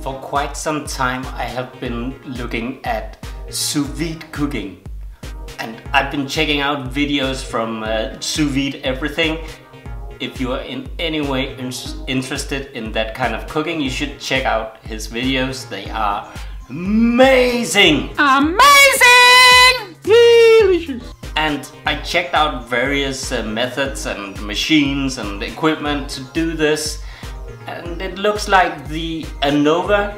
For quite some time I have been looking at sous vide cooking, and I've been checking out videos from Sous Vide Everything. If you are in any way interested in that kind of cooking, you should check out his videos. They are amazing! Amazing! Delicious! And I checked out various methods and machines and equipment to do this, and it looks like the Anova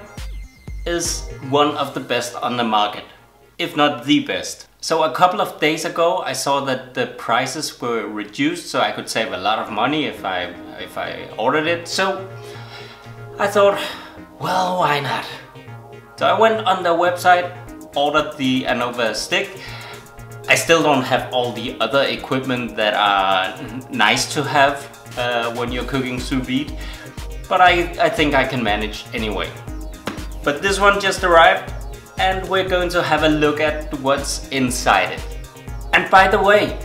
is one of the best on the market, if not the best. So a couple of days ago I saw that the prices were reduced, so I could save a lot of money if I ordered it. So I thought, well, why not? So I went on the website, ordered the Anova stick. I still don't have all the other equipment that are nice to have when you're cooking sous vide, but I think I can manage anyway. But this one just arrived, and we're going to have a look at what's inside it. And by the way,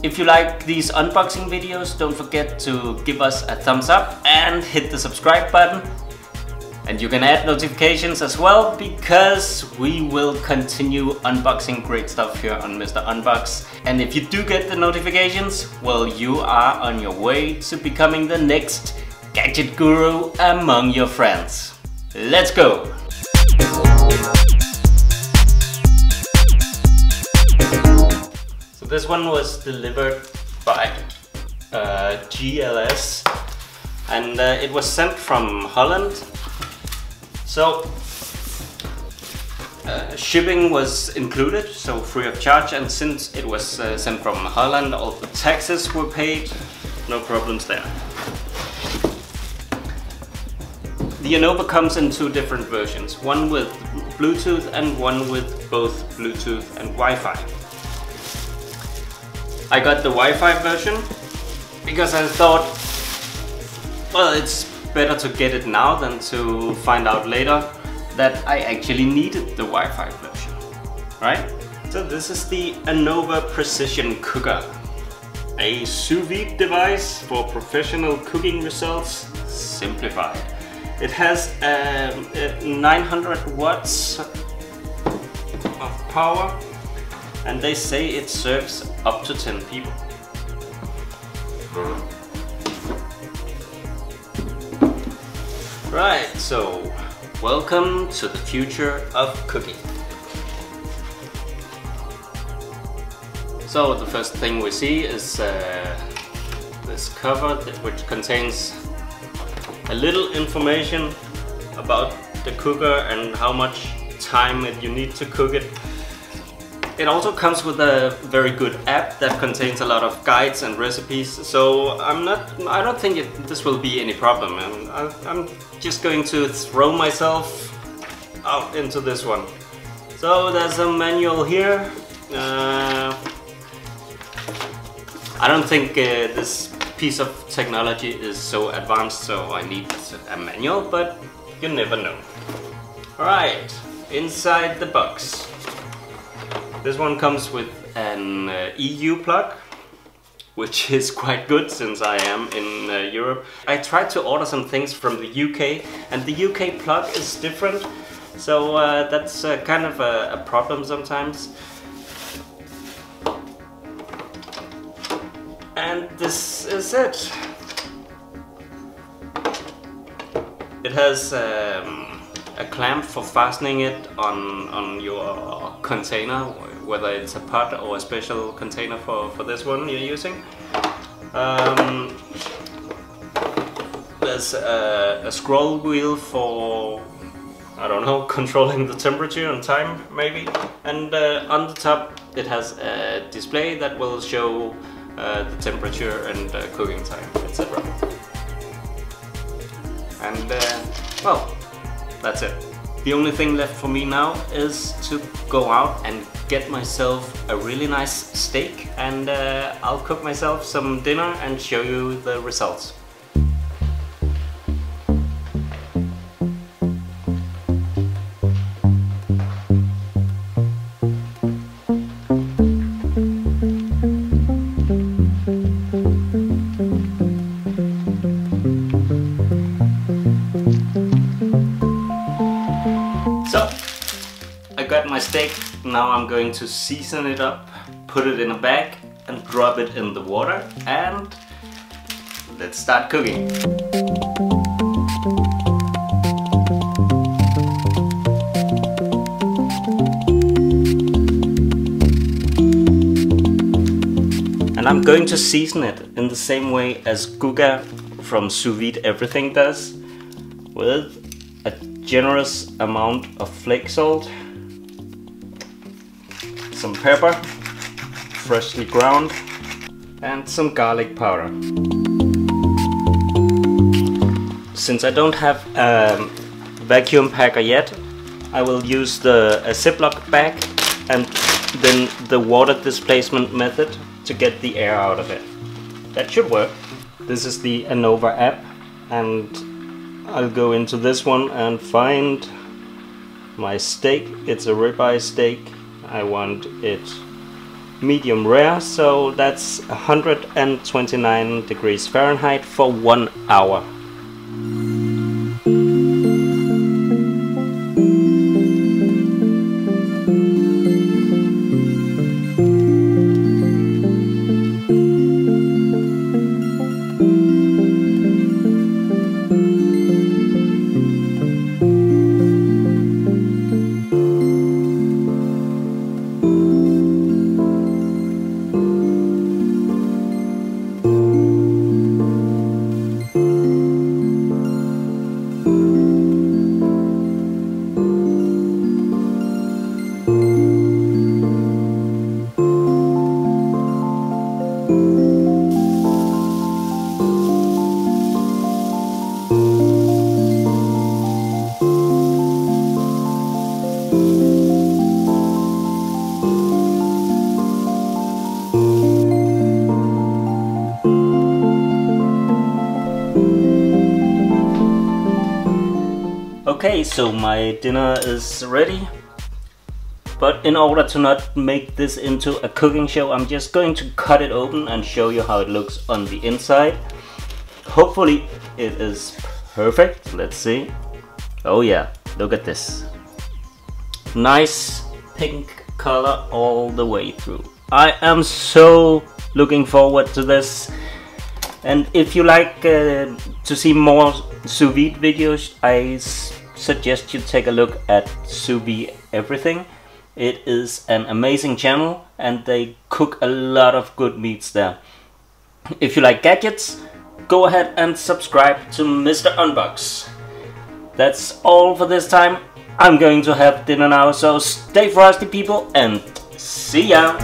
if you like these unboxing videos, don't forget to give us a thumbs up and hit the subscribe button. And you can add notifications as well, because we will continue unboxing great stuff here on Mr. Unbox. And if you do get the notifications, well, you are on your way to becoming the next gadget guru among your friends. Let's go! So this one was delivered by GLS, and it was sent from Holland. So shipping was included, so free of charge, and since it was sent from Holland, all the taxes were paid, no problems there. The Anova comes in two different versions, one with Bluetooth and one with both Bluetooth and Wi-Fi. I got the Wi-Fi version because I thought, well, it's better to get it now than to find out later that I actually needed the Wi-Fi version, right? So this is the Anova Precision Cooker, a sous vide device for professional cooking results simplified. It has 900 watts of power, and they say it serves up to 10 people. Right, so welcome to the future of cooking. So the first thing we see is this cover which contains a little information about the cooker and how much time you need to cook it. It also comes with a very good app that contains a lot of guides and recipes, so I don't think this will be any problem. I'm just going to throw myself out into this one. So there's a manual here. I don't think this piece of technology is so advanced, so I need a manual, but you never know. Alright, inside the box. This one comes with an EU plug, which is quite good since I am in Europe. I tried to order some things from the UK, and the UK plug is different, so that's kind of a problem sometimes. And this is it. It has a clamp for fastening it on your container, whether it's a pot or a special container for this one you're using. There's a scroll wheel for, I don't know, controlling the temperature and time maybe. And on the top it has a display that will show the temperature and cooking time, etc. And well, that's it. The only thing left for me now is to go out and get myself a really nice steak, and I'll cook myself some dinner and show you the results. got my steak. Now I'm going to season it up, put it in a bag and drop it in the water, and let's start cooking. And I'm going to season it in the same way as Guga from Sous Vide Everything does, with a generous amount of flake salt, some pepper, freshly ground, and some garlic powder. Since I don't have a vacuum packer yet, I will use a Ziploc bag and then the water displacement method to get the air out of it. That should work. This is the Anova app, and I'll go into this one and find my steak. It's a ribeye steak. I want it medium rare, so that's 129 degrees Fahrenheit for 1 hour. Okay, so my dinner is ready, but in order to not make this into a cooking show, I'm just going to cut it open and show you how it looks on the inside. Hopefully it is perfect. Let's see. Oh yeah, look at this. Nice pink color all the way through. I am so looking forward to this. And if you like to see more sous vide videos, I suggest you take a look at Sous Vide Everything. It is an amazing channel and they cook a lot of good meats there. If you like gadgets, go ahead and subscribe to Mr. Unbox. That's all for this time. I'm going to have dinner now, so stay frosty people and see ya!